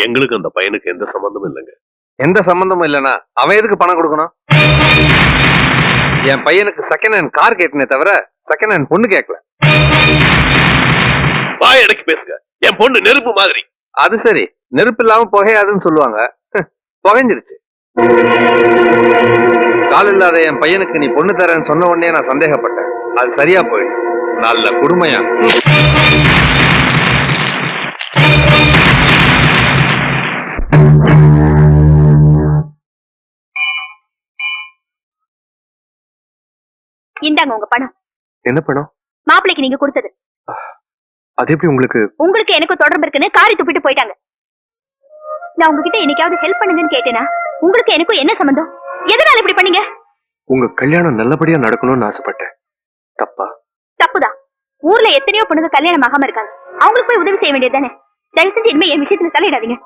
எங்களுக்கு அந்த பையனுக்கு எந்த சம்பந்தமும் இல்லைங்க. எந்த சம்பந்தமும் இல்லைன்னா அவன் எதுக்கு பணம் கொடுக்கணும்? என் பையனுக்கு செகண்ட் ஹேண்ட் கார் கேட்டனே தவிர செகண்ட் ஹேண்ட் பொண்ணு கேட்கல. வாய் அடக்கி பேசுங்க. என் பொண்ணு நெருப்பு மாதிரி. அது சரி, நெருப்பு இல்லாம புகையாதுன்னு சொல்லுவாங்க. புகைஞ்சிருச்சு. கால் இல்லாத என் பையனுக்கு நீ பொண்ணு தரேன்னு சொன்ன உடனே நான் சந்தேகப்பட்டேன். அது சரியா போயிடுச்சு. நல்ல குடுமையா. இந்தாங்க உங்க பணம். என்ன பணம்? மாப்பிளைக்கு நீங்க கொடுத்தது. அது எப்படி உங்களுக்கு? உங்களுக்கு எனக்கு தொடர்பு இருக்குன்னு காரி துப்பிட்டு போயிட்டாங்க. நான் உங்ககிட்ட என்னைக்காவது ஹெல்ப் பண்ணுங்கன்னு கேட்டேனா? உங்களுக்கு எனக்கும் என்ன சம்பந்தம்? எதனால இப்படி பண்ணீங்க? உங்க கல்யாணம் நல்லபடியா நடக்கணும்னு ஆசைப்பட்டேன். தப்பா? தப்புதான். ஊர்ல எத்தனையோ பொண்ணுங்க கல்யாணம் ஆகாம இருக்காங்க. அவங்களுக்கு போய் உதவி செய்ய வேண்டியது தானே. தயவு செஞ்சு இனிமே என் விஷயத்துல தலையிடாதீங்க.